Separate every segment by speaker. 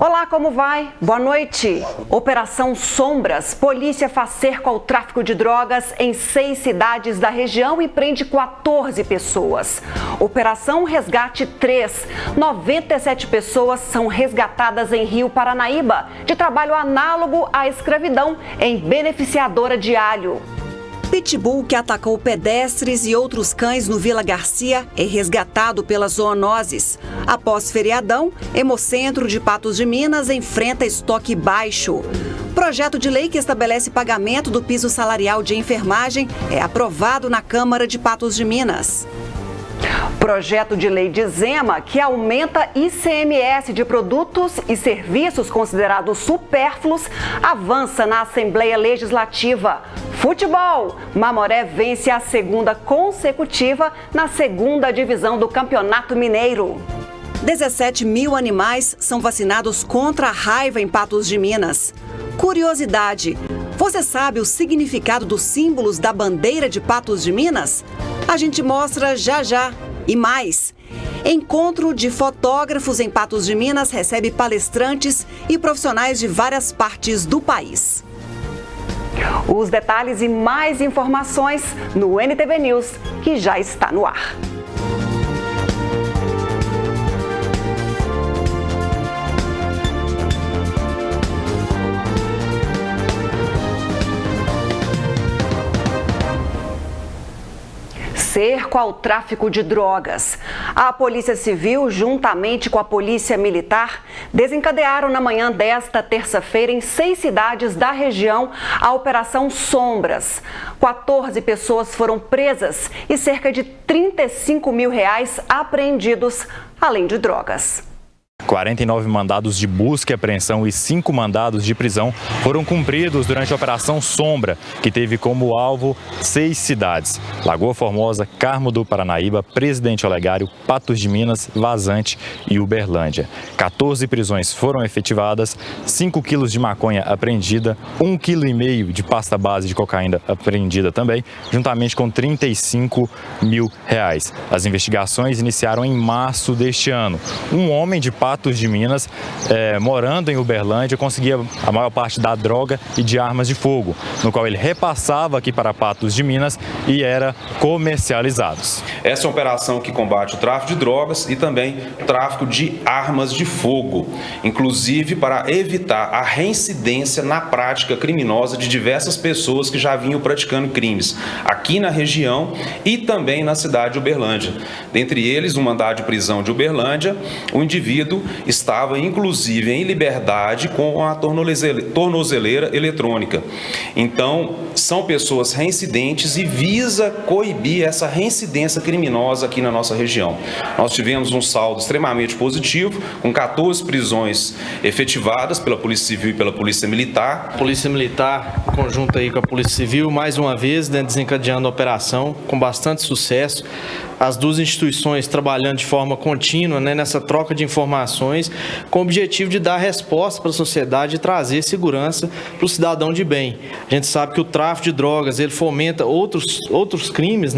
Speaker 1: Olá, como vai? Boa noite. Operação Sombras. Polícia faz cerco ao tráfico de drogas em 6 cidades da região e prende 14 pessoas. Operação Resgate 3. 97 pessoas são resgatadas em Rio Paranaíba, de trabalho análogo à escravidão, em beneficiadora de alho. Pitbull que atacou pedestres e outros cães no Vila Garcia é resgatado pelas zoonoses. Após feriadão, Hemocentro de Patos de Minas enfrenta estoque baixo. Projeto de lei que estabelece pagamento do piso salarial de enfermagem é aprovado na Câmara de Patos de Minas. Projeto de lei de Zema que aumenta ICMS de produtos e serviços considerados supérfluos avança na Assembleia Legislativa. Futebol. Mamoré vence a segunda consecutiva na segunda divisão do Campeonato Mineiro. 17 mil animais são vacinados contra a raiva em Patos de Minas. Curiosidade. Você sabe o significado dos símbolos da bandeira de Patos de Minas? A gente mostra já já. E mais, encontro de fotógrafos em Patos de Minas recebe palestrantes e profissionais de várias partes do país. Os detalhes e mais informações no NTV News, que já está no ar. Cerco ao tráfico de drogas. A Polícia Civil, juntamente com a Polícia Militar, desencadearam na manhã desta terça-feira em 6 cidades da região a Operação Sombras. 14 pessoas foram presas e cerca de R$35 mil apreendidos, além de drogas.
Speaker 2: 49 mandados de busca e apreensão e 5 mandados de prisão foram cumpridos durante a Operação Sombra, que teve como alvo 6 cidades: Lagoa Formosa, Carmo do Paranaíba, Presidente Olegário, Patos de Minas, Vazante e Uberlândia. 14 prisões foram efetivadas, 5 quilos de maconha apreendida, 1,5 kg de pasta base de cocaína apreendida também, juntamente com R$35 mil. As investigações iniciaram em março deste ano. Um homem de Patos de Minas, morando em Uberlândia, conseguia a maior parte da droga e de armas de fogo, no qual ele repassava aqui para Patos de Minas e era comercializados.
Speaker 3: Essa é uma operação que combate o tráfico de drogas e também o tráfico de armas de fogo, inclusive para evitar a reincidência na prática criminosa de diversas pessoas que já vinham praticando crimes aqui na região e também na cidade de Uberlândia. Dentre eles, um mandado de prisão de Uberlândia, o indivíduo estava inclusive em liberdade com a tornozeleira eletrônica. Então, são pessoas reincidentes e visa coibir essa reincidência criminosa aqui na nossa região. Nós tivemos um saldo extremamente positivo, com 14 prisões efetivadas pela Polícia Civil e pela Polícia Militar.
Speaker 4: A Polícia Militar, em conjunto aí com a Polícia Civil, mais uma vez, desencadeando a operação com bastante sucesso. As duas instituições trabalhando de forma contínua, nessa troca de informações, com o objetivo de dar resposta para a sociedade e trazer segurança para o cidadão de bem. A gente sabe que o tráfico de drogas ele fomenta outros crimes,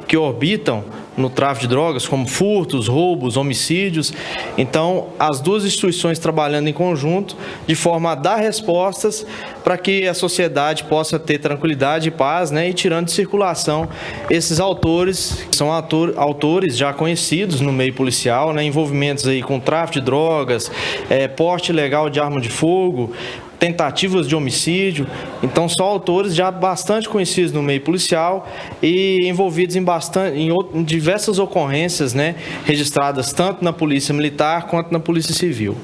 Speaker 4: que orbitam no tráfico de drogas, como furtos, roubos, homicídios. Então, as duas instituições trabalhando em conjunto, de forma a dar respostas para que a sociedade possa ter tranquilidade e paz, e tirando de circulação esses autores, que são autores já conhecidos no meio policial, envolvimentos aí com tráfico de drogas, porte ilegal de arma de fogo, tentativas de homicídio. Então, são autores já bastante conhecidos no meio policial e envolvidos em diversas ocorrências, registradas tanto na Polícia Militar quanto na Polícia Civil.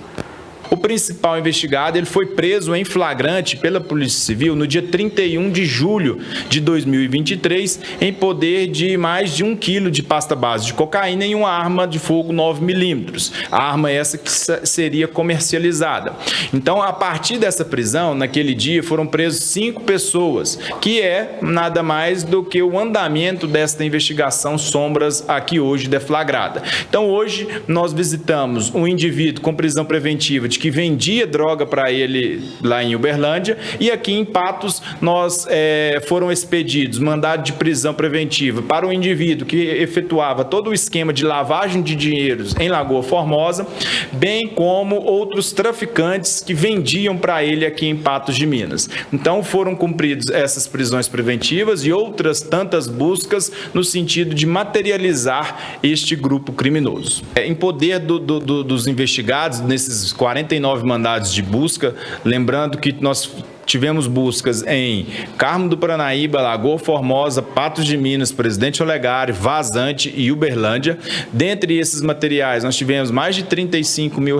Speaker 5: O principal investigado ele foi preso em flagrante pela Polícia Civil no dia 31 de julho de 2023, em poder de mais de 1 quilo de pasta base de cocaína e uma arma de fogo 9mm. A arma essa que seria comercializada. Então, a partir dessa prisão, naquele dia, foram presos 5 pessoas, que é nada mais do que o andamento desta investigação Sombras aqui hoje deflagrada. Então, hoje, nós visitamos um indivíduo com prisão preventiva de que vendia droga para ele lá em Uberlândia, e aqui em Patos foram expedidos mandado de prisão preventiva para o indivíduo que efetuava todo o esquema de lavagem de dinheiros em Lagoa Formosa, bem como outros traficantes que vendiam para ele aqui em Patos de Minas. Então foram cumpridas essas prisões preventivas e outras tantas buscas no sentido de materializar este grupo criminoso. Em poder dos investigados, nesses 49 mandados de busca, lembrando que nós tivemos buscas em Carmo do Paranaíba, Lagoa Formosa, Patos de Minas, Presidente Olegário, Vazante e Uberlândia. Dentre esses materiais, nós tivemos mais de R$35 mil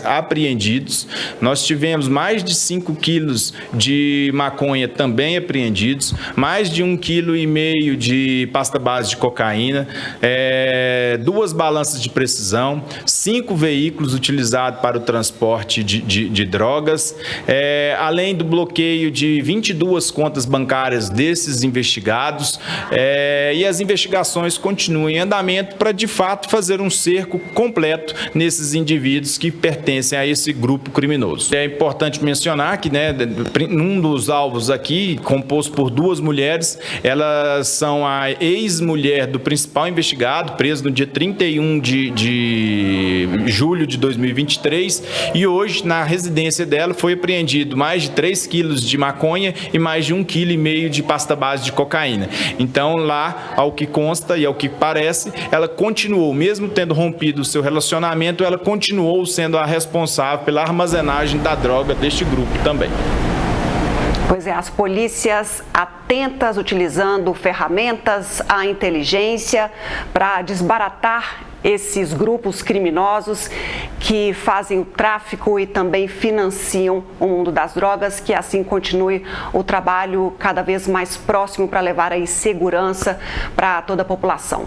Speaker 5: apreendidos, nós tivemos mais de 5 quilos de maconha também apreendidos, mais de 1,5 kg de pasta base de cocaína, 2 balanças de precisão, 5 veículos utilizados para o transporte de drogas, além do bloqueio de 22 contas bancárias desses investigados, e as investigações continuam em andamento para, de fato, fazer um cerco completo nesses indivíduos que pertencem a esse grupo criminoso. É importante mencionar que, um dos alvos aqui, composto por 2 mulheres, elas são a ex-mulher do principal investigado, preso no dia 31 de julho de 2023, e hoje, na residência dela, foi apreendido mais de 3 quilos de maconha e mais de 1,5 kg de pasta base de cocaína. Então, lá, ao que consta e ao que parece, ela continuou, mesmo tendo rompido o seu relacionamento, ela continuou sendo a responsável pela armazenagem da droga deste grupo também.
Speaker 1: Pois é, as polícias atentas, utilizando ferramentas, a inteligência para desbaratar esses grupos criminosos que fazem o tráfico e também financiam o mundo das drogas, que assim continue o trabalho cada vez mais próximo para levar aí segurança para toda a população.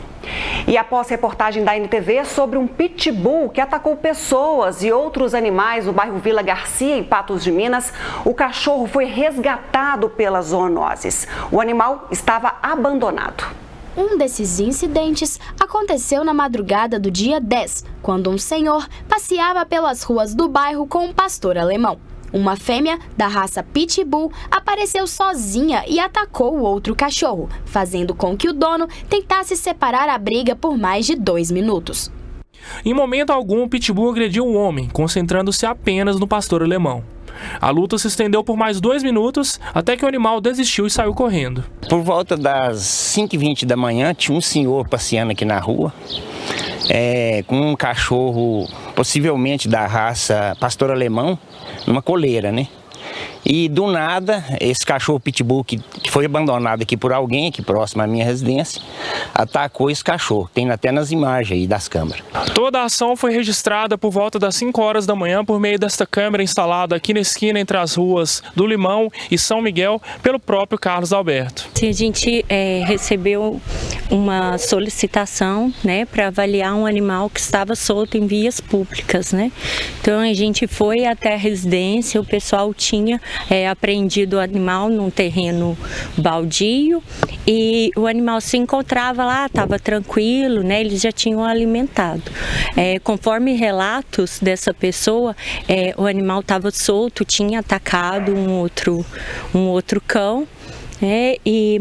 Speaker 1: E após reportagem da NTV sobre um pitbull que atacou pessoas e outros animais no bairro Vila Garcia, em Patos de Minas, o cachorro foi resgatado pelas zoonoses. O animal estava abandonado.
Speaker 6: Um desses incidentes aconteceu na madrugada do dia 10, quando um senhor passeava pelas ruas do bairro com um pastor alemão. Uma fêmea da raça Pitbull apareceu sozinha e atacou o outro cachorro, fazendo com que o dono tentasse separar a briga por mais de 2 minutos.
Speaker 7: Em momento algum, o Pitbull agrediu o homem, concentrando-se apenas no pastor alemão. A luta se estendeu por mais 2 minutos, até que o animal desistiu e saiu correndo.
Speaker 8: Por volta das 5h20 da manhã, tinha um senhor passeando aqui na rua, com um cachorro, possivelmente da raça pastor alemão, numa coleira, né? E do nada, esse cachorro pitbull que foi abandonado aqui por alguém, aqui próximo à minha residência, atacou esse cachorro. Tem até nas imagens aí das câmeras.
Speaker 7: Toda a ação foi registrada por volta das 5 horas da manhã por meio desta câmera instalada aqui na esquina entre as ruas do Limão e São Miguel pelo próprio Carlos Alberto.
Speaker 9: A gente recebeu uma solicitação, para avaliar um animal que estava solto em vias públicas, Então a gente foi até a residência, o pessoal tinha apreendido o animal num terreno baldio e o animal se encontrava lá, estava tranquilo, eles já tinham alimentado. Conforme relatos dessa pessoa, o animal estava solto, tinha atacado um outro cão.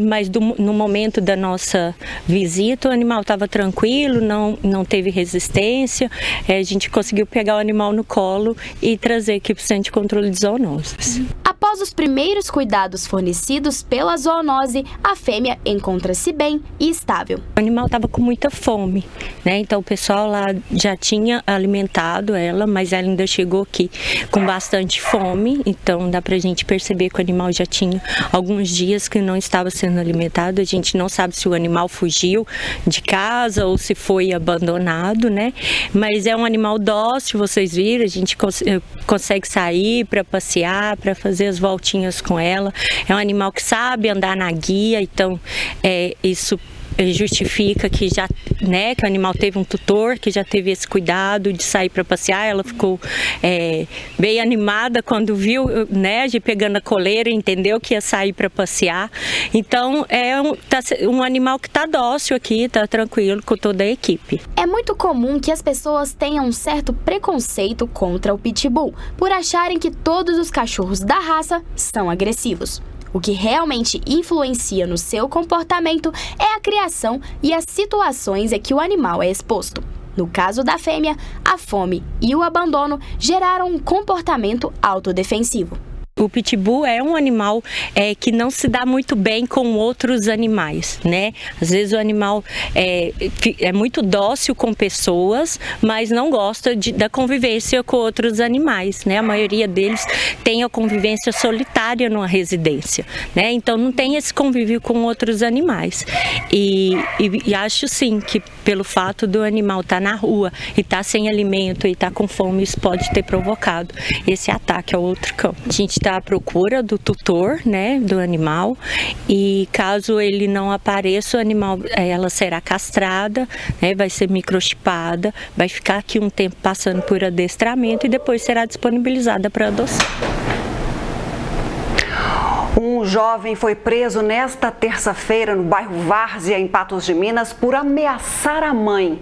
Speaker 9: Mas no momento da nossa visita o animal estava tranquilo, não teve resistência, a gente conseguiu pegar o animal no colo e trazer aqui para o Centro de Controle de Zoonoses.
Speaker 6: Após os primeiros cuidados fornecidos pela zoonose, a fêmea encontra-se bem e estável.
Speaker 9: O animal estava com muita fome, então o pessoal lá já tinha alimentado ela, mas ela ainda chegou aqui com bastante fome, então dá pra gente perceber que o animal já tinha alguns dias que não estava sendo alimentado. A gente não sabe se o animal fugiu de casa ou se foi abandonado, mas é um animal dócil, vocês viram, a gente consegue sair para passear, para fazer as voltinhas com ela. É um animal que sabe andar na guia, então isso justifica que já, né, que o animal teve um tutor, que já teve esse cuidado de sair para passear. Ela ficou bem animada quando viu, né, de pegando a coleira, entendeu que ia sair para passear. Então é um animal que está dócil aqui, está tranquilo com toda a equipe.
Speaker 6: É muito comum que as pessoas tenham um certo preconceito contra o Pitbull, por acharem que todos os cachorros da raça são agressivos. O que realmente influencia no seu comportamento é a criação e as situações em que o animal é exposto. No caso da fêmea, a fome e o abandono geraram um comportamento autodefensivo.
Speaker 9: O pitbull é um animal que não se dá muito bem com outros animais, né? Às vezes o animal é muito dócil com pessoas, mas não gosta da convivência com outros animais, né? A maioria deles tem a convivência solitária numa residência, né? Então não tem esse convívio com outros animais. E acho sim que pelo fato do animal estar na rua e estar sem alimento e estar com fome, isso pode ter provocado esse ataque ao outro cão. A gente está à procura do tutor, né, do animal, e caso ele não apareça, o animal, ela será castrada, né, vai ser microchipada, vai ficar aqui um tempo passando por adestramento e depois será disponibilizada para adoção.
Speaker 1: Um jovem foi preso nesta terça-feira no bairro Várzea, em Patos de Minas, por ameaçar a mãe.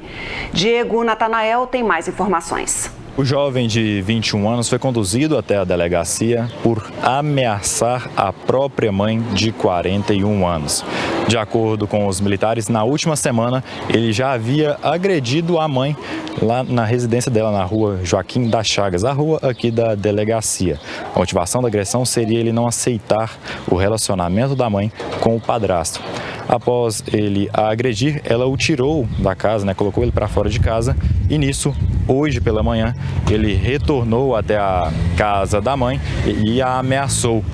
Speaker 1: Diego Natanael tem mais informações.
Speaker 2: O jovem de 21 anos foi conduzido até a delegacia por ameaçar a própria mãe de 41 anos. De acordo com os militares, na última semana ele já havia agredido a mãe lá na residência dela, na rua Joaquim das Chagas, a rua aqui da delegacia. A motivação da agressão seria ele não aceitar o relacionamento da mãe com o padrasto. Após ele a agredir, ela o tirou da casa, né, colocou ele para fora de casa, e nisso, hoje pela manhã, ele retornou até a casa da mãe e a ameaçou.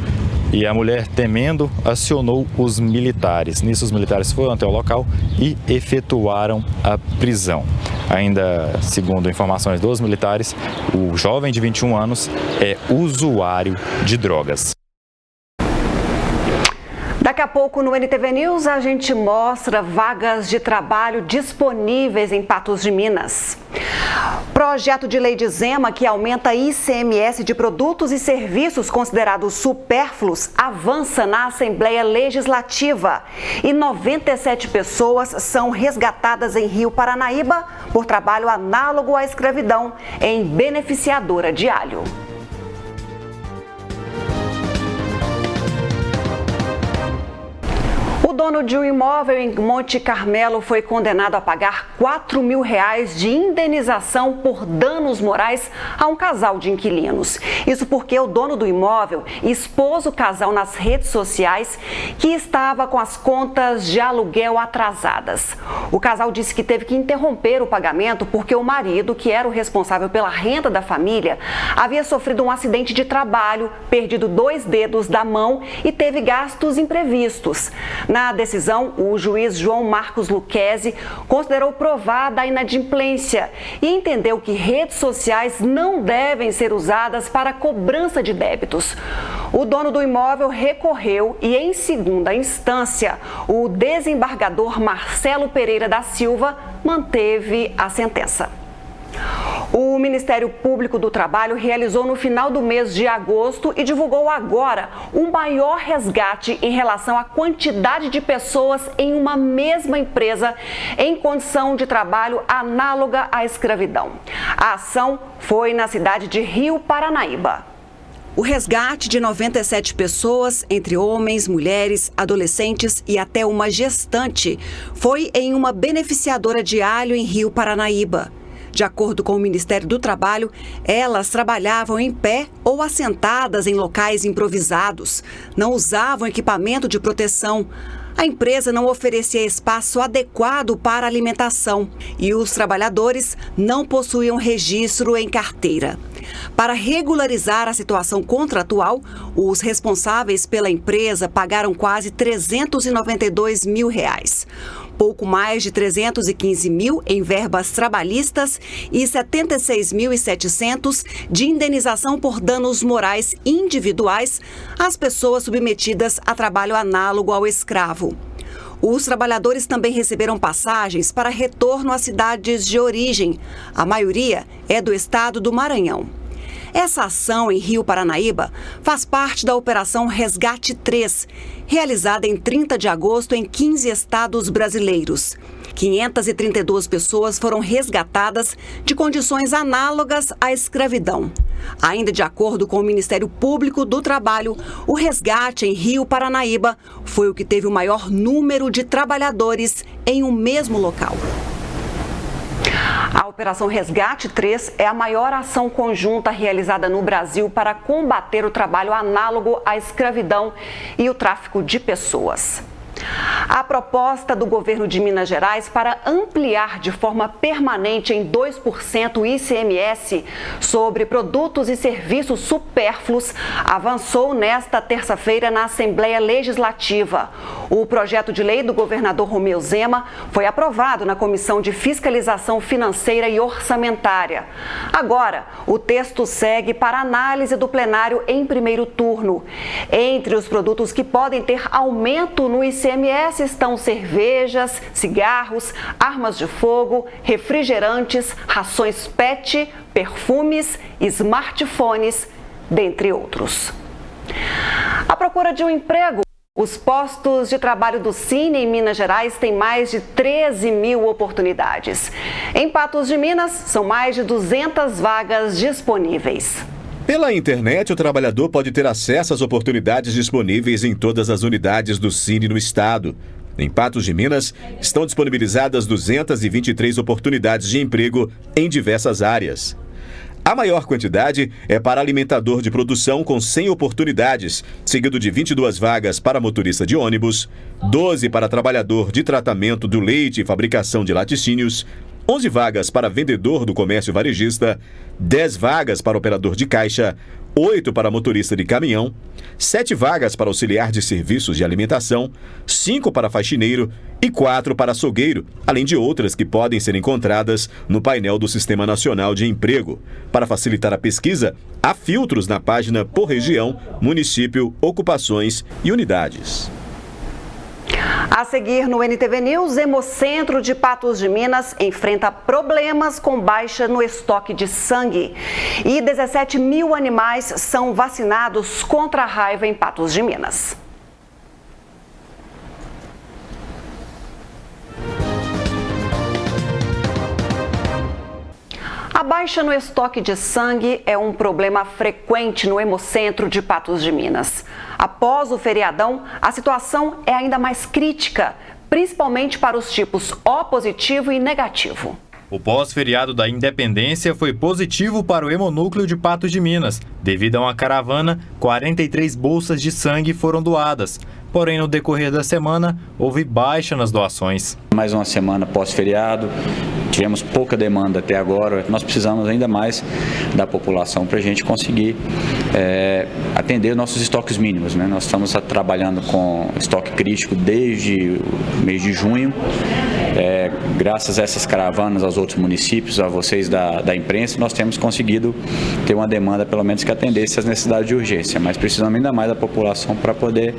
Speaker 2: E a mulher, temendo, acionou os militares. Nisso, os militares foram até o local e efetuaram a prisão. Ainda segundo informações dos militares, o jovem de 21 anos é usuário de drogas.
Speaker 1: Daqui a pouco no NTV News a gente mostra vagas de trabalho disponíveis em Patos de Minas. Projeto de lei de Zema que aumenta ICMS de produtos e serviços considerados supérfluos avança na Assembleia Legislativa. E 97 pessoas são resgatadas em Rio Paranaíba por trabalho análogo à escravidão em beneficiadora de alho. O dono de um imóvel em Monte Carmelo foi condenado a pagar R$4 mil de indenização por danos morais a um casal de inquilinos. Isso porque o dono do imóvel expôs o casal nas redes sociais que estava com as contas de aluguel atrasadas. O casal disse que teve que interromper o pagamento porque o marido, que era o responsável pela renda da família, havia sofrido um acidente de trabalho, perdido 2 dedos da mão e teve gastos imprevistos. Na decisão, o juiz João Marcos Luquezzi considerou provada a inadimplência e entendeu que redes sociais não devem ser usadas para cobrança de débitos. O dono do imóvel recorreu e, em segunda instância, o desembargador Marcelo Pereira da Silva manteve a sentença. O Ministério Público do Trabalho realizou no final do mês de agosto e divulgou agora o maior resgate em relação à quantidade de pessoas em uma mesma empresa em condição de trabalho análoga à escravidão. A ação foi na cidade de Rio Paranaíba. O resgate de 97 pessoas, entre homens, mulheres, adolescentes e até uma gestante, foi em uma beneficiadora de alho em Rio Paranaíba. De acordo com o Ministério do Trabalho, elas trabalhavam em pé ou assentadas em locais improvisados, não usavam equipamento de proteção. A empresa não oferecia espaço adequado para alimentação e os trabalhadores não possuíam registro em carteira. Para regularizar a situação contratual, os responsáveis pela empresa pagaram quase R$392 mil. Pouco mais de 315 mil em verbas trabalhistas e 76.700 de indenização por danos morais individuais às pessoas submetidas a trabalho análogo ao escravo. Os trabalhadores também receberam passagens para retorno às cidades de origem. A maioria é do estado do Maranhão. Essa ação em Rio Paranaíba faz parte da Operação Resgate 3, realizada em 30 de agosto em 15 estados brasileiros. 532 pessoas foram resgatadas de condições análogas à escravidão. Ainda de acordo com o Ministério Público do Trabalho, o resgate em Rio Paranaíba foi o que teve o maior número de trabalhadores em um mesmo local. A Operação Resgate 3 é a maior ação conjunta realizada no Brasil para combater o trabalho análogo à escravidão e o tráfico de pessoas. A proposta do governo de Minas Gerais para ampliar de forma permanente em 2% o ICMS sobre produtos e serviços supérfluos avançou nesta terça-feira na Assembleia Legislativa. O projeto de lei do governador Romeu Zema foi aprovado na Comissão de Fiscalização Financeira e Orçamentária. Agora, o texto segue para análise do plenário em primeiro turno. Entre os produtos que podem ter aumento no ICMS estão cervejas, cigarros, armas de fogo, refrigerantes, rações PET, perfumes, smartphones, dentre outros. À procura de um emprego, os postos de trabalho do Cine em Minas Gerais têm mais de 13 mil oportunidades. Em Patos de Minas, são mais de 200 vagas disponíveis.
Speaker 10: Pela internet, o trabalhador pode ter acesso às oportunidades disponíveis em todas as unidades do Cine no estado. Em Patos de Minas, estão disponibilizadas 223 oportunidades de emprego em diversas áreas. A maior quantidade é para alimentador de produção, com 100 oportunidades, seguido de 22 vagas para motorista de ônibus, 12 para trabalhador de tratamento do leite e fabricação de laticínios, 11 vagas para vendedor do comércio varejista, 10 vagas para operador de caixa, 8 para motorista de caminhão, 7 vagas para auxiliar de serviços de alimentação, 5 para faxineiro e 4 para açougueiro, além de outras que podem ser encontradas no painel do Sistema Nacional de Emprego. Para facilitar a pesquisa, há filtros na página por região, município, ocupações e unidades.
Speaker 1: A seguir no NTV News, Hemocentro de Patos de Minas enfrenta problemas com baixa no estoque de sangue. E 17 mil animais são vacinados contra a raiva em Patos de Minas. A baixa no estoque de sangue é um problema frequente no Hemocentro de Patos de Minas. Após o feriadão, a situação é ainda mais crítica, principalmente para os tipos O positivo e negativo.
Speaker 2: O pós-feriado da Independência foi positivo para o Hemonúcleo de Patos de Minas. Devido a uma caravana, 43 bolsas de sangue foram doadas. Porém, no decorrer da semana, houve baixa nas doações.
Speaker 11: Mais uma semana pós-feriado, tivemos pouca demanda até agora. Nós precisamos ainda mais da população para a gente conseguir atender nossos estoques mínimos, né? Nós estamos trabalhando com estoque crítico desde o mês de junho. Graças a essas caravanas aos outros municípios, a vocês da imprensa, nós temos conseguido ter uma demanda, pelo menos, que atendesse às necessidades de urgência. Mas precisamos ainda mais da população para poder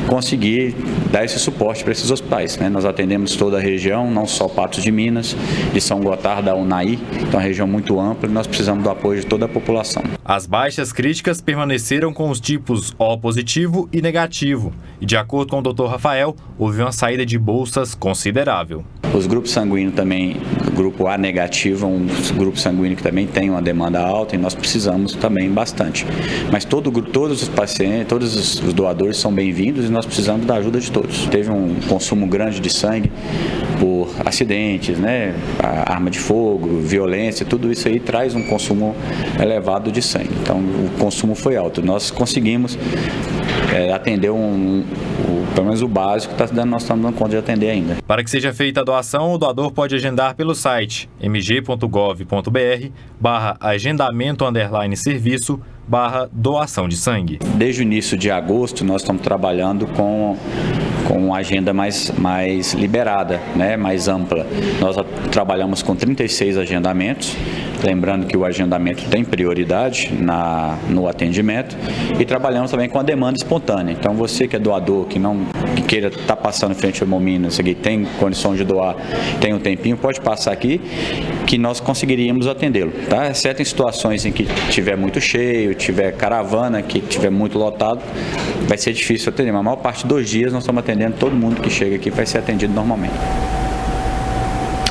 Speaker 11: conseguir dar esse suporte para esses hospitais, né? Nós atendemos toda a região, não só Patos de Minas, de São Gotardo, da UNAI, então é uma região muito ampla e nós precisamos do apoio de toda a população.
Speaker 2: As baixas críticas permaneceram com os tipos O positivo e negativo. E de acordo com o Dr. Rafael, houve uma saída de bolsas considerável.
Speaker 11: Os grupos sanguíneos também, o grupo A negativo, um grupo sanguíneo que também tem uma demanda alta e nós precisamos também bastante. Mas todos os pacientes, todos os doadores são bem-vindos e nós precisamos da ajuda de todos. Teve um consumo grande de sangue por acidentes, né, arma de fogo, violência, tudo isso aí traz um consumo elevado de sangue. Então o consumo foi alto. Nós conseguimos atender pelo menos o básico nós estamos dando conta de atender ainda.
Speaker 2: Para que seja feita a doação, o doador pode agendar pelo site mg.gov.br/agendamento_serviço/doação de sangue.
Speaker 11: Desde o início de agosto nós estamos trabalhando com uma agenda mais liberada, né, mais ampla. Nós trabalhamos com 36 agendamentos lembrando que o agendamento tem prioridade no atendimento, e trabalhamos também com a demanda espontânea. Então você que é doador, que queira estar passando em frente ao Hemominas, que tem condições de doar, tem um tempinho, pode passar aqui que nós conseguiríamos atendê-lo, tá? Exceto em situações em que tiver muito cheio, tiver caravana, que tiver muito lotado, vai ser difícil atender, mas a maior parte dos dias nós estamos atendendo todo mundo que chega aqui, vai ser atendido normalmente.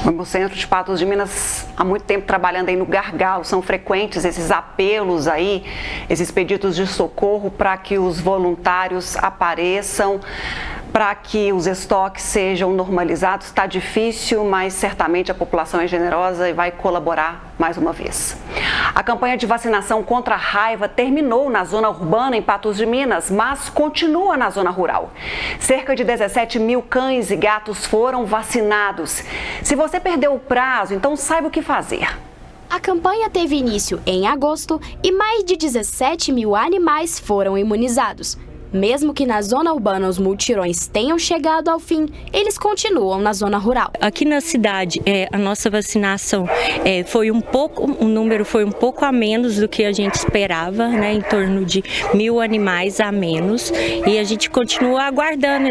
Speaker 1: O Hemocentro de Patos de Minas há muito tempo trabalhando aí no gargalo. São frequentes esses apelos aí, esses pedidos de socorro para que os voluntários apareçam, para que os estoques sejam normalizados. Está difícil, mas certamente a população é generosa e vai colaborar mais uma vez. A campanha de vacinação contra a raiva terminou na zona urbana em Patos de Minas, mas continua na zona rural. Cerca de 17 mil cães e gatos foram vacinados. Se você perdeu o prazo, então saiba o que fazer.
Speaker 6: A campanha teve início em agosto e mais de 17 mil animais foram imunizados. Mesmo que na zona urbana os multirões tenham chegado ao fim, eles continuam na zona rural.
Speaker 9: Aqui na cidade, a nossa vacinação o número foi um pouco a menos do que a gente esperava, né, em torno de 1.000 animais a menos. E a gente continua aguardando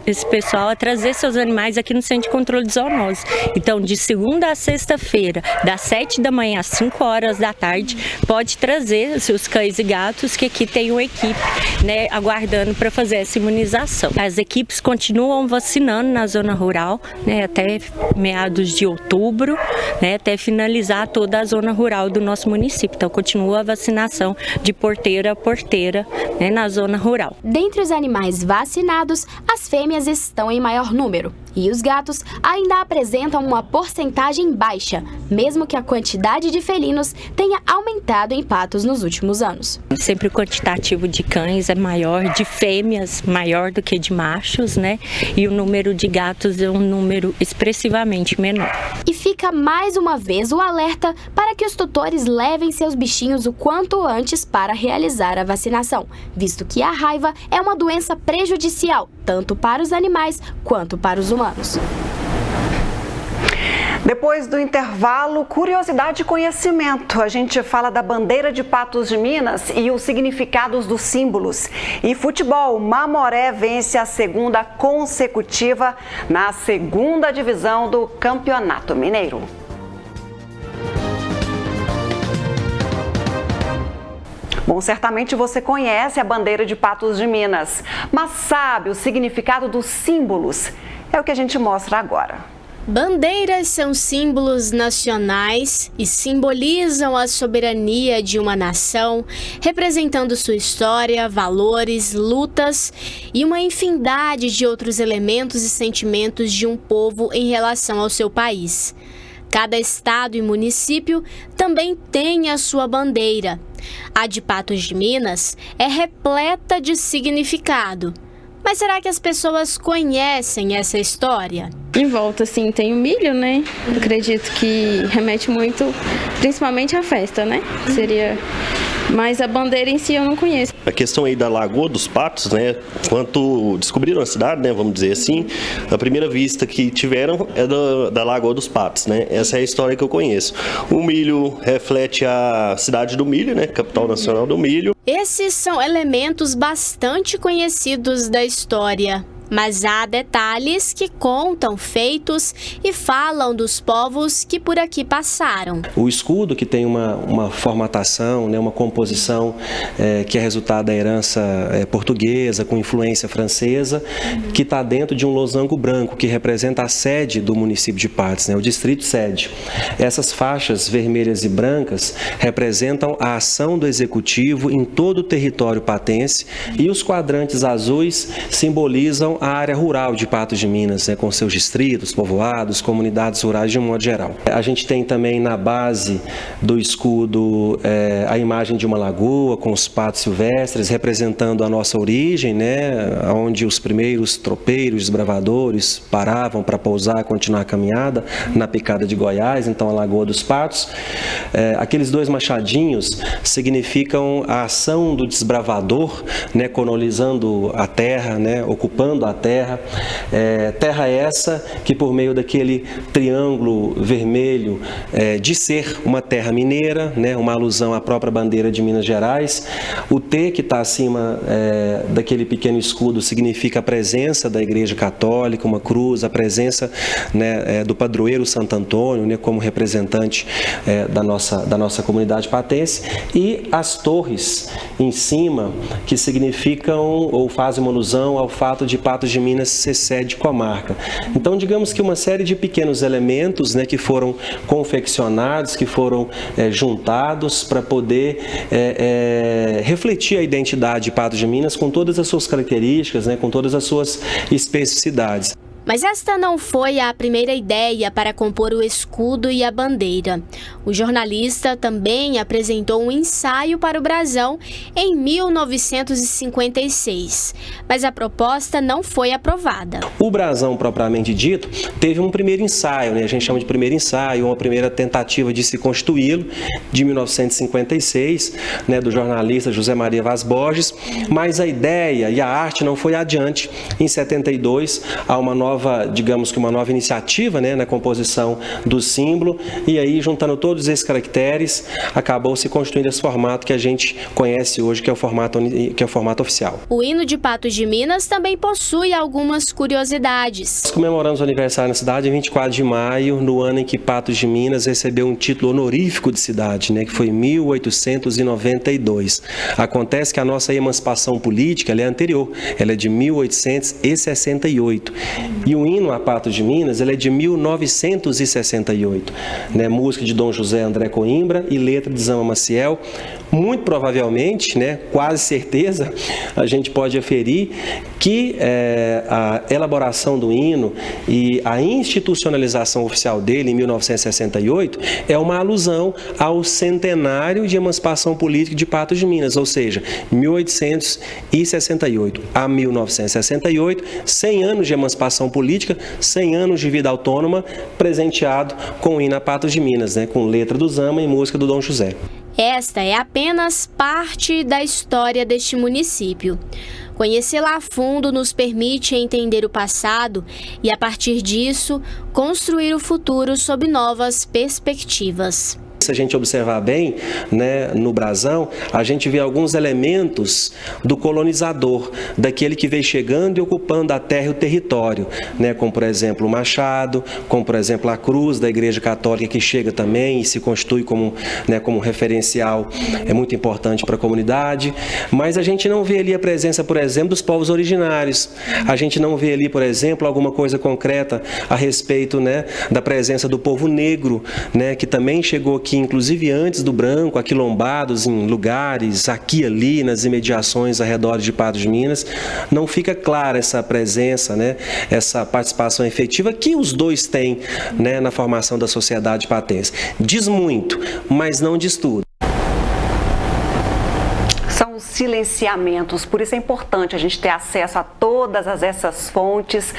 Speaker 9: esse pessoal a trazer seus animais aqui no Centro de Controle de Zoonose. Então, de segunda a sexta-feira, das 7 da manhã às 5 horas da tarde, pode trazer seus cães e gatos, que aqui tem uma equipe, né, aguardando para fazer essa imunização. As equipes continuam vacinando na zona rural, né, até meados de outubro, né, até finalizar toda a zona rural do nosso município. Então, continua a vacinação de porteira a porteira, né, na zona rural.
Speaker 6: Dentre os animais vacinados, as fêmeas estão em maior número e os gatos ainda apresentam uma porcentagem baixa, mesmo que a quantidade de felinos tenha aumentado em Patos nos últimos anos.
Speaker 9: Sempre o quantitativo de cães é maior, de fêmeas maior do que de machos, né? E o número de gatos é um número expressivamente menor.
Speaker 6: E fica mais uma vez o alerta para que os tutores levem seus bichinhos o quanto antes para realizar a vacinação, visto que a raiva é uma doença prejudicial, tanto para os animais quanto para os humanos.
Speaker 1: Depois do intervalo, curiosidade e conhecimento. A gente fala da bandeira de Patos de Minas e os significados dos símbolos. E futebol, Mamoré vence a segunda consecutiva na segunda divisão do Campeonato Mineiro. Bom, certamente você conhece a bandeira de Patos de Minas, mas sabe o significado dos símbolos? É o que a gente mostra agora.
Speaker 12: Bandeiras são símbolos nacionais e simbolizam a soberania de uma nação, representando sua história, valores, lutas e uma infinidade de outros elementos e sentimentos de um povo em relação ao seu país. Cada estado e município também tem a sua bandeira. A de Patos de Minas é repleta de significado. Mas será que as pessoas conhecem essa história?
Speaker 13: Em volta, assim, tem o milho, né? Eu acredito que remete muito, principalmente à festa, né? Seria... Mas a bandeira em si eu não conheço.
Speaker 14: A questão aí da Lagoa dos Patos, né? Quando descobriram a cidade, né? Vamos dizer assim, a primeira vista que tiveram é da Lagoa dos Patos, né? Essa é a história que eu conheço. O milho reflete a cidade do milho, né? Capital nacional do milho.
Speaker 12: Esses são elementos bastante conhecidos da história. Mas há detalhes que contam feitos e falam dos povos que por aqui passaram.
Speaker 15: O escudo, que tem uma formatação, né, uma composição que é resultado da herança portuguesa com influência francesa, que está dentro de um losango branco, que representa a sede do município de Patos, né, o distrito sede. Essas faixas vermelhas e brancas representam a ação do executivo em todo o território patense, e os quadrantes azuis simbolizam a área rural de Patos de Minas, né, com seus distritos, povoados, comunidades rurais de um modo geral. A gente tem também na base do escudo a imagem de uma lagoa com os patos silvestres, representando a nossa origem, né, onde os primeiros tropeiros, desbravadores paravam para pousar, continuar a caminhada na picada de Goiás, então a Lagoa dos Patos. Aqueles dois machadinhos significam a ação do desbravador, né, colonizando a terra, né, ocupando ocupando a terra. Terra essa que, por meio daquele triângulo vermelho, de ser uma terra mineira, né, uma alusão à própria bandeira de Minas Gerais, o T que está acima daquele pequeno escudo significa a presença da Igreja Católica, uma cruz, a presença, né, do padroeiro Santo Antônio, né, como representante da nossa comunidade patense, e as torres em cima, que significam ou fazem uma alusão ao fato de Patos de Minas ser sede comarca. Então, digamos que uma série de pequenos elementos, né, que foram confeccionados, que foram juntados para poder refletir a identidade de Patos de Minas com todas as suas características, né, com todas as suas especificidades.
Speaker 12: Mas esta não foi a primeira ideia para compor o escudo e a bandeira. O jornalista também apresentou um ensaio para o brasão em 1956, mas a proposta não foi aprovada.
Speaker 15: O brasão propriamente dito teve um primeiro ensaio, né? A gente chama de primeiro ensaio, uma primeira tentativa de se constituí-lo, de 1956, né, do jornalista José Maria Vaz Borges, mas a ideia e a arte não foi adiante. Em 72, há uma nova iniciativa, né, na composição do símbolo, e aí, juntando todos esses caracteres, acabou se constituindo esse formato que a gente conhece hoje, que é o formato oficial.
Speaker 12: O hino de Patos de Minas também possui algumas curiosidades.
Speaker 15: Nós comemoramos o aniversário na cidade em 24 de maio, no ano em que Patos de Minas recebeu um título honorífico de cidade, né, que foi 1892. Acontece que a nossa emancipação política ela é anterior, ela é de 1868. E o hino a Patos de Minas ele é de 1968, né? Música de Dom José André Coimbra e letra de Zama Maciel. Muito provavelmente, né, quase certeza, a gente pode aferir que a elaboração do hino e a institucionalização oficial dele em 1968 é uma alusão ao centenário de emancipação política de Patos de Minas, ou seja, 1868 a 1968, 100 anos de emancipação política, 100 anos de vida autônoma, presenteado com o hino a Patos de Minas, né, com letra do Zama e música do Dom José.
Speaker 12: Esta é apenas parte da história deste município. Conhecê-la a fundo nos permite entender o passado e, a partir disso, construir o futuro sob novas perspectivas.
Speaker 15: Se a gente observar bem, né, no brasão, a gente vê alguns elementos do colonizador, daquele que veio chegando e ocupando a terra e o território, né, como, por exemplo, o machado, como, por exemplo, a cruz da Igreja Católica, que chega também e se constitui como, né, como referencial muito importante para a comunidade. Mas a gente não vê ali a presença, por exemplo, dos povos originários. A gente não vê ali, por exemplo, alguma coisa concreta a respeito, né, da presença do povo negro, né, que também chegou aqui, inclusive antes do branco, aquilombados em lugares aqui e ali, nas imediações ao redor de Patos de Minas. Não fica clara essa presença, né, essa participação efetiva que os dois têm, né, na formação da sociedade patense. Diz muito, mas não diz tudo.
Speaker 1: São silenciamentos, por isso é importante a gente ter acesso a todas essas fontes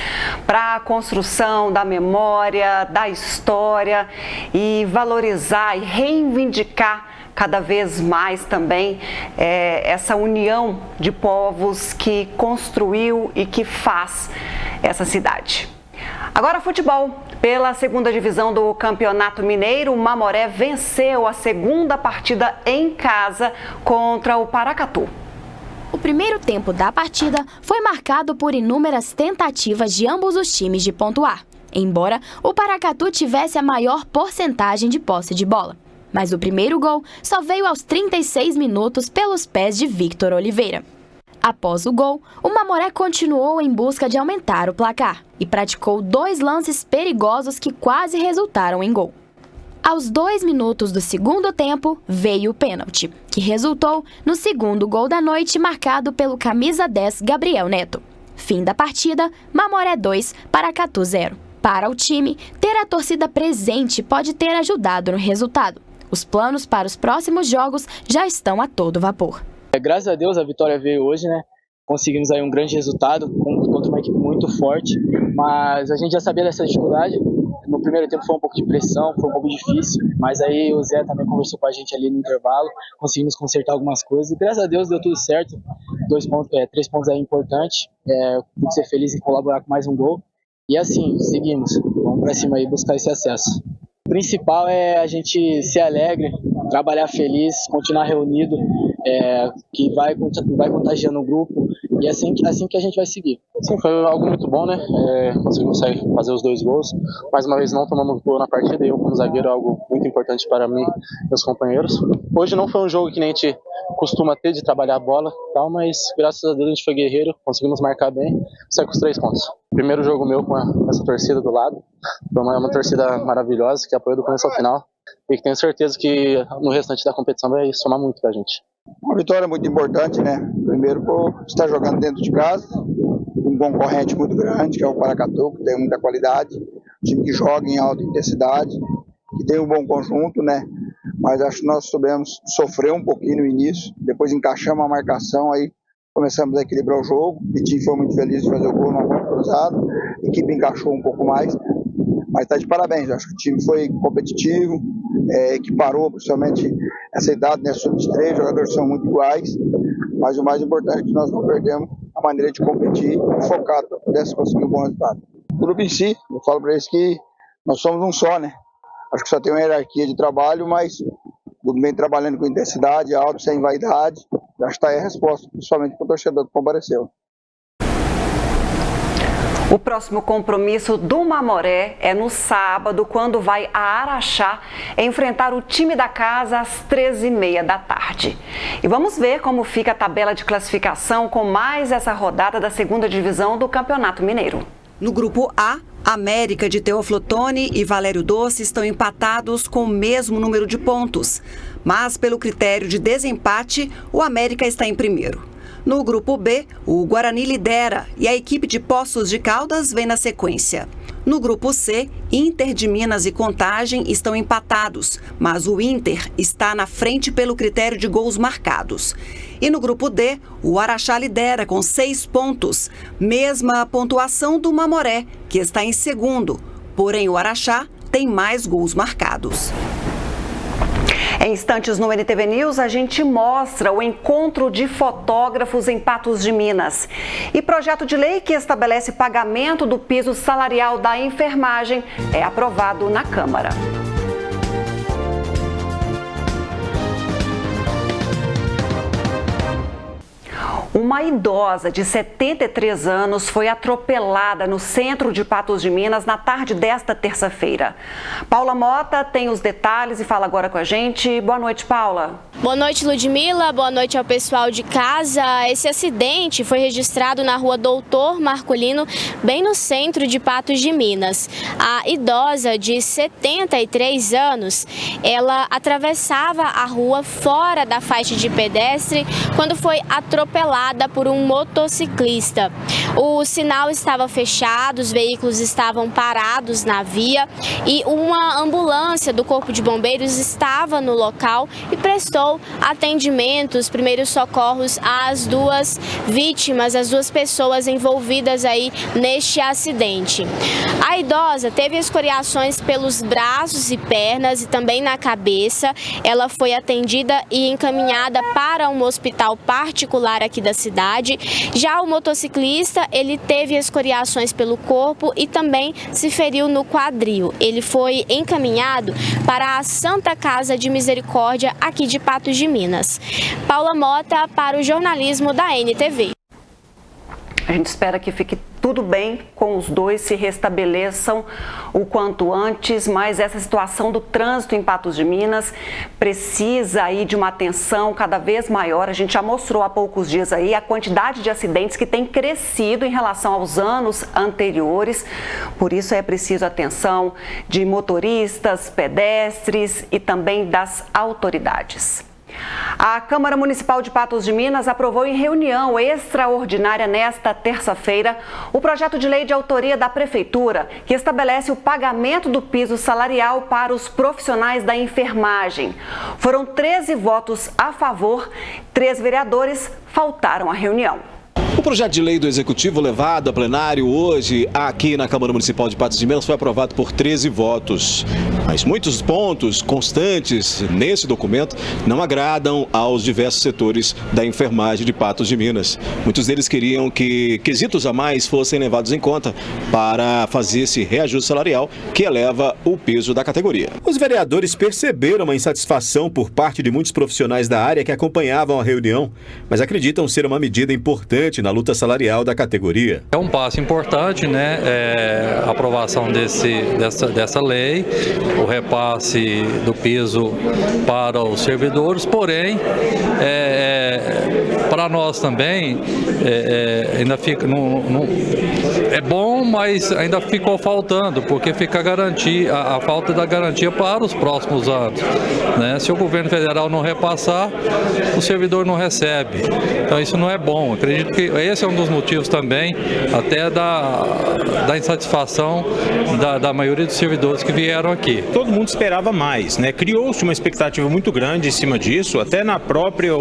Speaker 1: para a construção da memória, da história e valorizar e reivindicar cada vez mais também essa união de povos que construiu e que faz essa cidade. Agora futebol. Pela segunda divisão do Campeonato Mineiro, o Mamoré venceu a segunda partida em casa contra o Paracatu.
Speaker 6: O primeiro tempo da partida foi marcado por inúmeras tentativas de ambos os times de pontuar, embora o Paracatu tivesse a maior porcentagem de posse de bola. Mas o primeiro gol só veio aos 36 minutos pelos pés de Victor Oliveira. Após o gol, o Mamoré continuou em busca de aumentar o placar e praticou 2 lances perigosos que quase resultaram em gol. Aos 2 minutos do segundo tempo, veio o pênalti, que resultou no segundo gol da noite, marcado pelo camisa 10 Gabriel Neto. Fim da partida, Mamoré 2, Paracatu 0. Para o time, ter a torcida presente pode ter ajudado no resultado. Os planos para os próximos jogos já estão a todo vapor.
Speaker 16: Graças a Deus a vitória veio hoje, né? Conseguimos aí um grande resultado contra uma equipe muito forte, mas a gente já sabia dessa dificuldade. No primeiro tempo foi um pouco de pressão, foi um pouco difícil, mas aí o Zé também conversou com a gente ali no intervalo, conseguimos consertar algumas coisas e graças a Deus deu tudo certo. 3 pontos é importante, tem que ser feliz em colaborar com mais um gol. E assim, seguimos, vamos para cima aí buscar esse acesso. O principal é a gente ser alegre, trabalhar feliz, continuar reunido, que vai contagiando o grupo, e assim que a gente vai seguir.
Speaker 17: Sim, foi algo muito bom, né? Conseguimos fazer os 2 gols. Mais uma vez não tomamos gol na partida, e eu como zagueiro, algo muito importante para mim e meus companheiros. Hoje não foi um jogo que nem a gente costuma ter, de trabalhar a bola e tal, mas graças a Deus a gente foi guerreiro, conseguimos marcar bem e sair com os 3 pontos. Primeiro jogo meu com essa torcida do lado, foi uma torcida maravilhosa que apoiou do começo ao final, e que tenho certeza que no restante da competição vai somar muito pra gente.
Speaker 18: Uma vitória muito importante, né? Primeiro por estar jogando dentro de casa, um concorrente muito grande, que é o Paracatu, que tem muita qualidade, um time que joga em alta intensidade, que tem um bom conjunto, né? Mas acho que nós soubemos sofrer um pouquinho no início, depois encaixamos a marcação, aí começamos a equilibrar o jogo. O Vitinho foi muito feliz de fazer o gol numa bola cruzada, a equipe encaixou um pouco mais, mas está de parabéns. Acho que o time foi competitivo, equiparou principalmente essa idade, né, sub-23, os jogadores são muito iguais, mas o mais importante é que nós não perdemos a maneira de competir, focado para poder conseguir um bom resultado. O grupo em si, eu falo para eles que nós somos um só, né? Acho que só tem uma hierarquia de trabalho, mas tudo bem trabalhando com intensidade, alto, sem vaidade. Acho que está aí a resposta, principalmente para o torcedor que compareceu.
Speaker 1: O próximo compromisso do Mamoré é no sábado, quando vai a Araxá enfrentar o time da casa às 13h30 da tarde. E vamos ver como fica a tabela de classificação com mais essa rodada da 2ª divisão do Campeonato Mineiro. No grupo A, América de Teófilo Otoni e Valério Doce estão empatados com o mesmo número de pontos. Mas, pelo critério de desempate, o América está em primeiro. No grupo B, o Guarani lidera e a equipe de Poços de Caldas vem na sequência. No grupo C, Inter de Minas e Contagem estão empatados, mas o Inter está na frente pelo critério de gols marcados. E no grupo D, o Araxá lidera com 6 pontos, mesma pontuação do Mamoré, que está em segundo. Porém, o Araxá tem mais gols marcados. Em instantes no NTV News, a gente mostra o encontro de fotógrafos em Patos de Minas. E projeto de lei que estabelece pagamento do piso salarial da enfermagem é aprovado na Câmara. Uma idosa de 73 anos foi atropelada no centro de Patos de Minas na tarde desta terça-feira. Paula Mota tem os detalhes e fala agora com a gente. Boa noite, Paula.
Speaker 12: Boa noite, Ludmila. Boa noite ao pessoal de casa. Esse acidente foi registrado na rua Doutor Marcolino, bem no centro de Patos de Minas. A idosa de 73 anos, ela atravessava a rua fora da faixa de pedestre quando foi atropelada por um motociclista. O sinal estava fechado, os veículos estavam parados na via e uma ambulância do Corpo de Bombeiros estava no local e prestou atendimento, os primeiros socorros às 2 vítimas, as 2 pessoas envolvidas aí neste acidente. A idosa teve escoriações pelos braços e pernas e também na cabeça. Ela foi atendida e encaminhada para um hospital particular aqui da cidade. Já o motociclista, ele teve escoriações pelo corpo e também se feriu no quadril. Ele foi encaminhado para a Santa Casa de Misericórdia aqui de Patos de Minas. Paula Mota para o jornalismo da NTV.
Speaker 1: A gente espera que fique tudo bem com os dois, se restabeleçam o quanto antes, mas essa situação do trânsito em Patos de Minas precisa aí de uma atenção cada vez maior. A gente já mostrou há poucos dias aí a quantidade de acidentes que tem crescido em relação aos anos anteriores. Por isso é preciso atenção de motoristas, pedestres e também das autoridades. A Câmara Municipal de Patos de Minas aprovou em reunião extraordinária nesta terça-feira o projeto de lei de autoria da Prefeitura que estabelece o pagamento do piso salarial para os profissionais da enfermagem. Foram 13 votos a favor, 3 vereadores faltaram à reunião.
Speaker 19: O projeto de lei do Executivo levado a plenário hoje aqui na Câmara Municipal de Patos de Minas foi aprovado por 13 votos. Mas muitos pontos constantes nesse documento não agradam aos diversos setores da enfermagem de Patos de Minas. Muitos deles queriam que quesitos a mais fossem levados em conta para fazer esse reajuste salarial que eleva o peso da categoria.
Speaker 10: Os vereadores perceberam uma insatisfação por parte de muitos profissionais da área que acompanhavam a reunião, mas acreditam ser uma medida importante na luta salarial da categoria.
Speaker 20: É um passo importante, né? A aprovação dessa lei, o repasse do piso para os servidores, porém, para nós também, ainda fica, é bom, mas ainda ficou faltando, porque fica a falta da garantia para os próximos anos, né? Se o governo federal não repassar, o servidor não recebe, então isso não é bom. Acredito que esse é um dos motivos também, até da insatisfação da maioria dos servidores que vieram aqui.
Speaker 5: Todo mundo esperava mais, né? Criou-se uma expectativa muito grande em cima disso, até na própria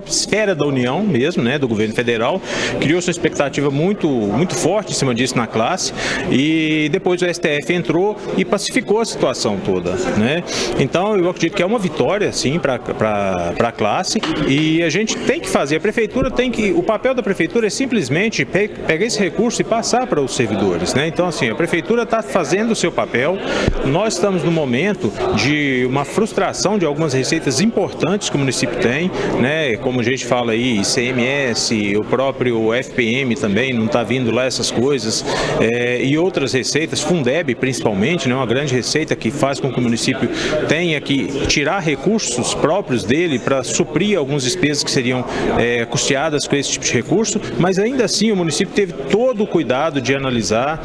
Speaker 5: esfera da União mesmo, né? Do governo federal, criou-se uma expectativa muito forte em cima disso na classe, e depois o STF entrou e pacificou a situação toda, né? Então eu acredito que é uma vitória, sim, para a classe, e a gente tem que fazer, o papel da prefeitura é simplesmente pegar esse recurso e passar para os servidores, né? Então, assim, a prefeitura está fazendo o seu papel. Nós estamos no momento de uma frustração de algumas receitas importantes que o município tem, né? Como a gente fala aí, ICMS, o próprio FPM também não está vindo lá, essas coisas, e outras receitas, Fundeb principalmente, né? Uma grande receita que faz com que o município tenha que tirar recursos próprios dele para suprir algumas despesas que seriam custeadas com esse tipo de recurso, mas ainda assim o município teve todo o cuidado de analisar,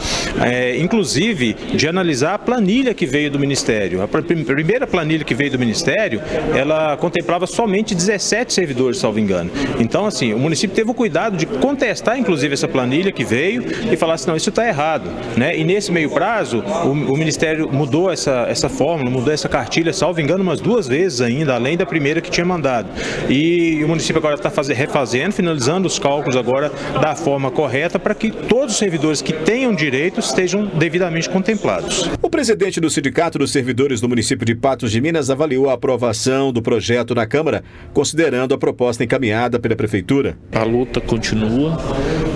Speaker 5: inclusive de analisar a planilha que veio do Ministério. A primeira planilha que veio do Ministério, ela contemplava somente 17 servidores, salvo engano. Então, assim, o município teve o cuidado de contestar, inclusive, essa planilha que veio e falar assim, não, isso está errado, né? E nesse meio prazo, o Ministério mudou essa fórmula, mudou essa cartilha, salvo engano, umas 2 vezes ainda, além da primeira que tinha mandado. E o município agora está refazendo, finalizando os cálculos agora da forma correta para que todos os servidores que tenham direitos estejam devidamente contemplados.
Speaker 10: O presidente do Sindicato dos Servidores do município de Patos de Minas avaliou a aprovação do projeto na Câmara, considerando a proposta encaminhada pela Prefeitura.
Speaker 21: A luta continua,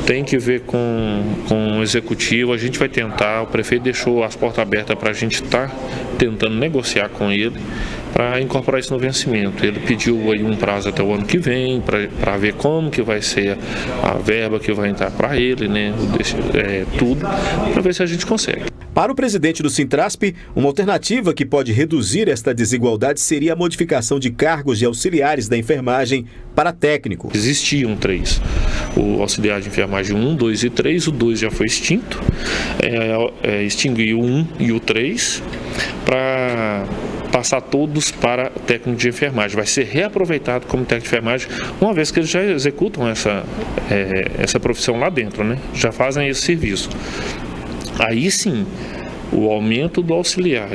Speaker 21: tem que ver com o Executivo, a gente vai tentar, o prefeito deixou as portas abertas para a gente estar tentando negociar com ele, para incorporar isso no vencimento. Ele pediu aí um prazo até o ano que vem, para ver como que vai ser a verba que vai entrar para ele, né? Tudo, para ver se a gente consegue.
Speaker 10: Para o presidente do Sintrasp, uma alternativa que pode reduzir esta desigualdade seria a modificação de cargos de auxiliares da enfermagem para técnico.
Speaker 21: Existiam 3. O auxiliar de enfermagem 1, 2 e 3, o 2 já foi extinto, extinguiu o 1 e o 3 para passar todos para técnico de enfermagem. Vai ser reaproveitado como técnico de enfermagem, uma vez que eles já executam essa profissão lá dentro, né? Já fazem esse serviço. Aí sim, o aumento do auxiliar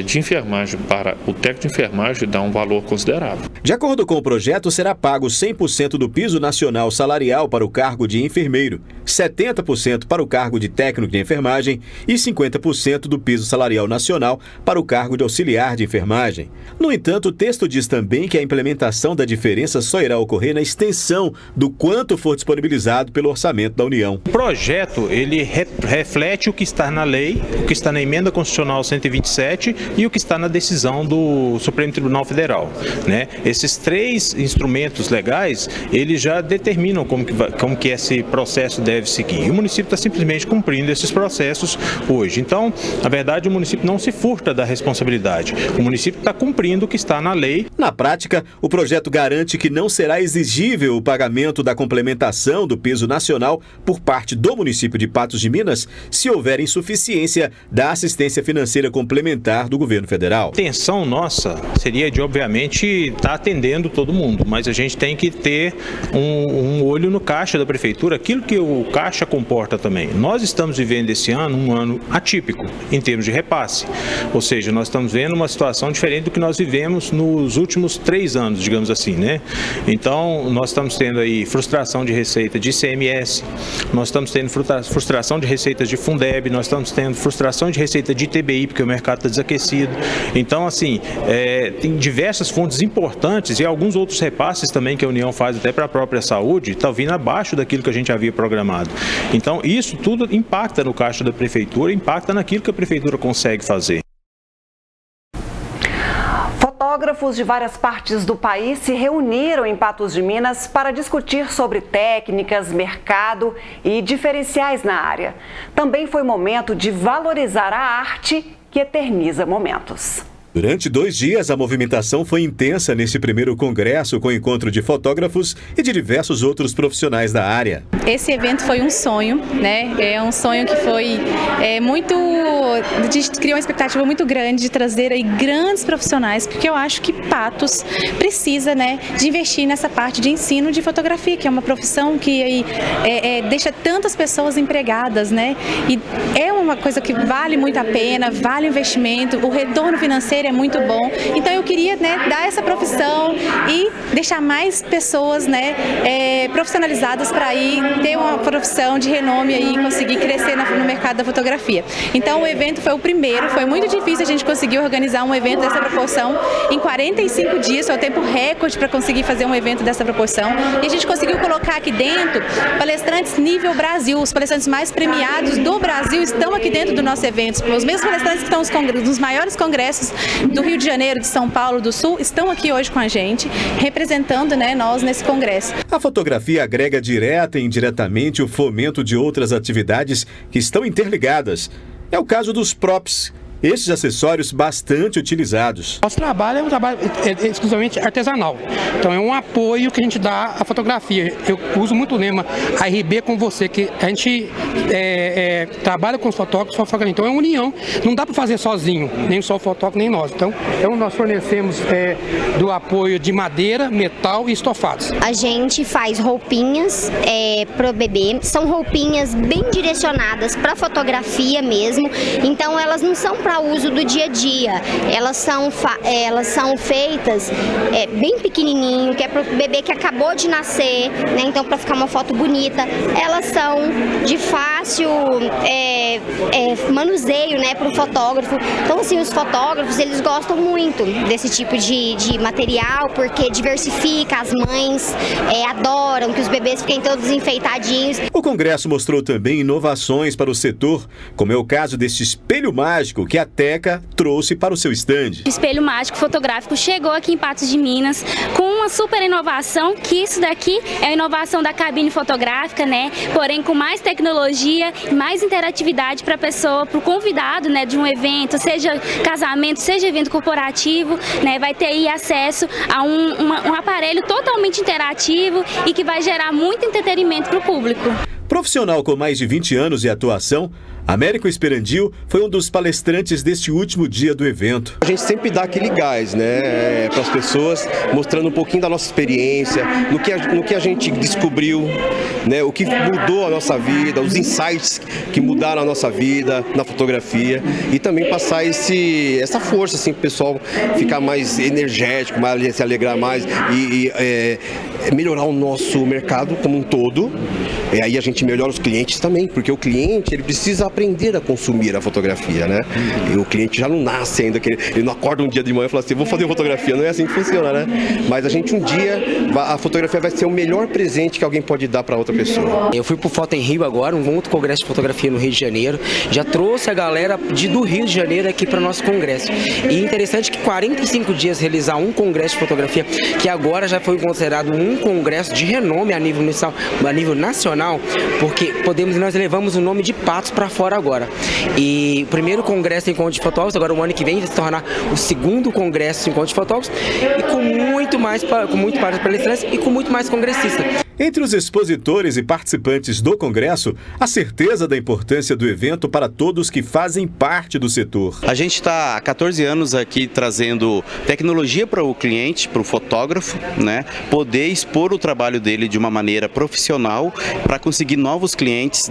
Speaker 21: de enfermagem para o técnico de enfermagem dá um valor considerável.
Speaker 10: De acordo com o projeto, será pago 100% do piso nacional salarial para o cargo de enfermeiro, 70% para o cargo de técnico de enfermagem e 50% do piso salarial nacional para o cargo de auxiliar de enfermagem. No entanto, o texto diz também que a implementação da diferença só irá ocorrer na extensão do quanto for disponibilizado pelo orçamento da União.
Speaker 5: O projeto, ele reflete o que está na lei, o que está na emenda constitucional 127 e o que está na decisão do Supremo Tribunal Federal, né? Esses 3 instrumentos legais, eles já determinam como que esse processo deve seguir. E o município está simplesmente cumprindo esses processos hoje. Então, na verdade, o município não se furta da responsabilidade. O município está cumprindo o que está na lei.
Speaker 10: Na prática, o projeto garante que não será exigível o pagamento da complementação do piso nacional por parte do município de Patos de Minas se houver insuficiência da assistência financeira complementar do governo federal.
Speaker 5: A intenção nossa seria de, obviamente, estar atendendo todo mundo, mas a gente tem que ter um olho no caixa da prefeitura, aquilo que o caixa comporta também. Nós estamos vivendo esse ano um ano atípico em termos de repasse, ou seja, nós estamos vendo uma situação diferente do que nós vivemos nos últimos 3 anos, digamos assim, né? Então, nós estamos tendo aí frustração de receita de ICMS, nós estamos tendo frustração de receitas de Fundeb, nós estamos tendo frustração
Speaker 3: geração de receita de ITBI, porque o mercado está desaquecido. Então, assim, tem diversas fontes importantes e alguns outros repasses também que a União faz até para a própria saúde, está vindo abaixo daquilo que a gente havia programado. Então, isso tudo impacta no caixa da prefeitura, impacta naquilo que a prefeitura consegue fazer.
Speaker 1: Fotógrafos de várias partes do país se reuniram em Patos de Minas para discutir sobre técnicas, mercado e diferenciais na área. Também foi momento de valorizar a arte que eterniza momentos.
Speaker 10: Durante 2 dias, a movimentação foi intensa nesse primeiro congresso, com encontro de fotógrafos e de diversos outros profissionais da área.
Speaker 22: Esse evento foi um sonho, né? É um sonho que foi a gente criou uma expectativa muito grande de trazer aí grandes profissionais, porque eu acho que Patos precisa, né, de investir nessa parte de ensino de fotografia, que é uma profissão que aí, deixa tantas pessoas empregadas, né? E é uma coisa que vale muito a pena, vale o investimento, o retorno financeiro é muito bom. Então eu queria, né, dar essa profissão e deixar mais pessoas, né, profissionalizadas para aí ter uma profissão de renome e conseguir crescer no mercado da fotografia. Então o evento foi o primeiro, foi muito difícil a gente conseguir organizar um evento dessa proporção. Em 45 dias foi o tempo recorde para conseguir fazer um evento dessa proporção. E a gente conseguiu colocar aqui dentro palestrantes nível Brasil. Os palestrantes mais premiados do Brasil estão aqui dentro do nosso evento. Os mesmos palestrantes que estão nos maiores congressos do Rio de Janeiro, de São Paulo, do Sul, estão aqui hoje com a gente, representando, né, nós nesse congresso.
Speaker 10: A fotografia agrega direta e indiretamente o fomento de outras atividades que estão interligadas. É o caso dos props, esses acessórios bastante utilizados.
Speaker 23: Nosso trabalho é um trabalho exclusivamente artesanal, então é um apoio que a gente dá à fotografia. Eu uso muito o lema ARB com você, que a gente trabalha com os fotógrafos, então é uma união, não dá para fazer sozinho, nem só o fotógrafo, nem nós. Então nós fornecemos do apoio de madeira, metal e estofados.
Speaker 24: A gente faz roupinhas para o bebê, são roupinhas bem direcionadas para fotografia mesmo, então elas não são para uso do dia a dia, elas são feitas bem pequenininho, que é para o bebê que acabou de nascer, né? Então para ficar uma foto bonita. Elas são de fácil manuseio, né, para o fotógrafo. Então assim, os fotógrafos eles gostam muito desse tipo de material, porque diversifica, as mães adoram que os bebês fiquem todos enfeitadinhos.
Speaker 10: O congresso mostrou também inovações para o setor, como é o caso deste espelho mágico que a Teca trouxe para o seu estande.
Speaker 25: O espelho mágico fotográfico chegou aqui em Patos de Minas com uma super inovação, que isso daqui é a inovação da cabine fotográfica, né? Porém com mais tecnologia e mais interatividade para a pessoa, para o convidado, né, de um evento, seja casamento, seja evento corporativo, né? Vai ter aí acesso a um aparelho totalmente interativo e que vai gerar muito entretenimento para o público.
Speaker 10: Profissional com mais de 20 anos de atuação, Américo Esperandil foi um dos palestrantes deste último dia do evento.
Speaker 26: A gente sempre dá aquele gás, né, para as pessoas, mostrando um pouquinho da nossa experiência, no que a gente descobriu, né, o que mudou a nossa vida, os insights que mudaram a nossa vida na fotografia, e também passar essa força assim, para o pessoal ficar mais energético, se alegrar mais e melhorar o nosso mercado como um todo. Aí a gente melhora os clientes também, porque o cliente ele precisa aprender a consumir a fotografia, né? E o cliente já não nasce ainda, ele não acorda um dia de manhã e fala assim, vou fazer fotografia, não é assim que funciona, né? Mas a gente um dia, a fotografia vai ser o melhor presente que alguém pode dar para outra pessoa.
Speaker 27: Eu fui pro Foto em Rio agora, um outro congresso de fotografia no Rio de Janeiro, já trouxe a galera do Rio de Janeiro aqui para o nosso congresso. E interessante que 45 dias realizar um congresso de fotografia, que agora já foi considerado um congresso de renome a nível nacional, porque nós levamos o nome de Patos para fora agora. E o primeiro congresso de encontro de fotógrafos, agora o ano que vem vai se tornar o segundo congresso de encontro de fotógrafos, e com muito mais palestrantes e com muito mais congressistas.
Speaker 10: Entre os expositores e participantes do congresso, a certeza da importância do evento para todos que fazem parte do setor.
Speaker 28: A gente está há 14 anos aqui trazendo tecnologia para o cliente, para o fotógrafo, né? Poder expor o trabalho dele de uma maneira profissional para conseguir novos clientes,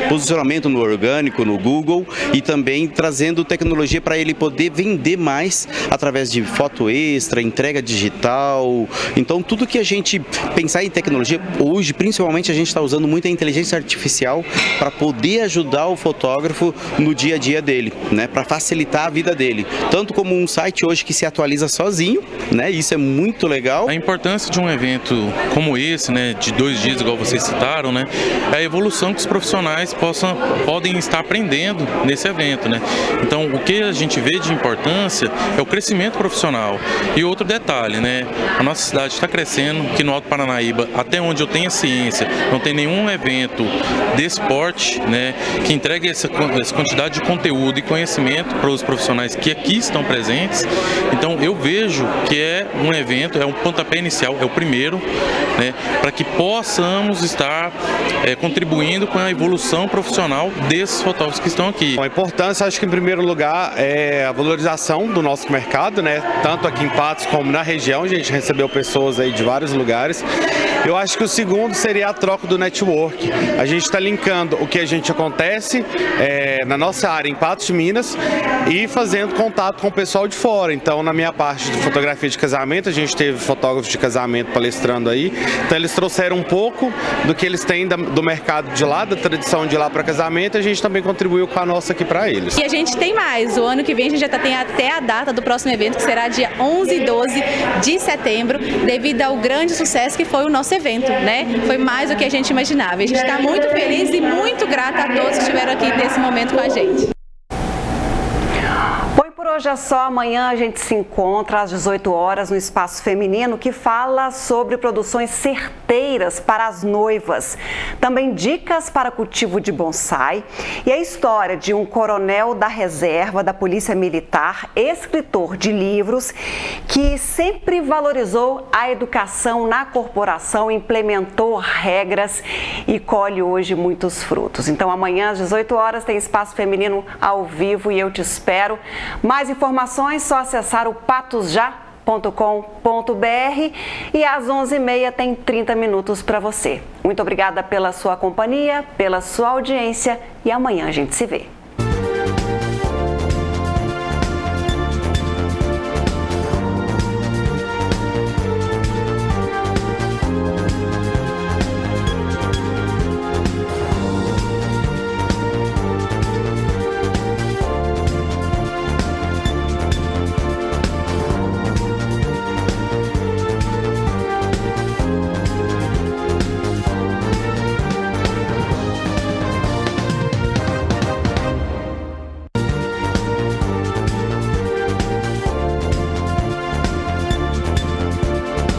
Speaker 28: posicionamento no orgânico, no Google, e também trazendo tecnologia para ele poder vender mais através de foto extra, entrega digital. Então tudo que a gente pensar em tecnologia, hoje, principalmente, a gente está usando muita inteligência artificial para poder ajudar o fotógrafo no dia a dia dele, né? Para facilitar a vida dele. Tanto como um site hoje que se atualiza sozinho, né? Isso é muito legal.
Speaker 2: A importância de um evento como esse, né? De 2 dias, igual vocês citaram, né? É a evolução que os profissionais podem estar aprendendo nesse evento, né? Então, o que a gente vê de importância é o crescimento profissional. E outro detalhe, né? A nossa cidade está crescendo, aqui no Alto Paranaíba, até onde eu tenho ciência, não tem nenhum evento desse porte, né? Que entregue essa quantidade de conteúdo e conhecimento para os profissionais que aqui estão presentes. Então, eu vejo que é um evento, é um pontapé inicial, é o primeiro, né? Para que possamos estar contribuindo com a evolução profissional desses fotógrafos que estão aqui.
Speaker 4: A importância, acho que em primeiro lugar, é a valorização do nosso mercado, né? Tanto aqui em Patos como na região, a gente recebeu pessoas aí de vários lugares. Eu acho que o segundo seria a troca do network. A gente está linkando o que a gente acontece na nossa área em Patos de Minas e fazendo contato com o pessoal de fora. Então, na minha parte de fotografia de casamento, a gente teve fotógrafos de casamento palestrando aí. Então, eles trouxeram um pouco do que eles têm do mercado de lá, da tradição de lá para casamento, e a gente também contribuiu com a nossa aqui para eles.
Speaker 22: E a gente tem mais. O ano que vem a gente já tem até a data do próximo evento, que será dia 11 e 12 de setembro, devido ao grande sucesso que foi o nosso evento, né? Foi mais do que a gente imaginava. A gente está muito feliz e muito grata a todos que estiveram aqui nesse momento com a gente.
Speaker 1: Por hoje é só, amanhã a gente se encontra às 18 horas no Espaço Feminino, que fala sobre produções certeiras para as noivas. Também dicas para cultivo de bonsai e a história de um coronel da reserva da Polícia Militar, escritor de livros, que sempre valorizou a educação na corporação, implementou regras e colhe hoje muitos frutos. Então amanhã às 18 horas tem Espaço Feminino ao vivo e eu te espero. Mais informações, só acessar o patosja.com.br e às 11h30 tem 30 minutos para você. Muito obrigada pela sua companhia, pela sua audiência e amanhã a gente se vê.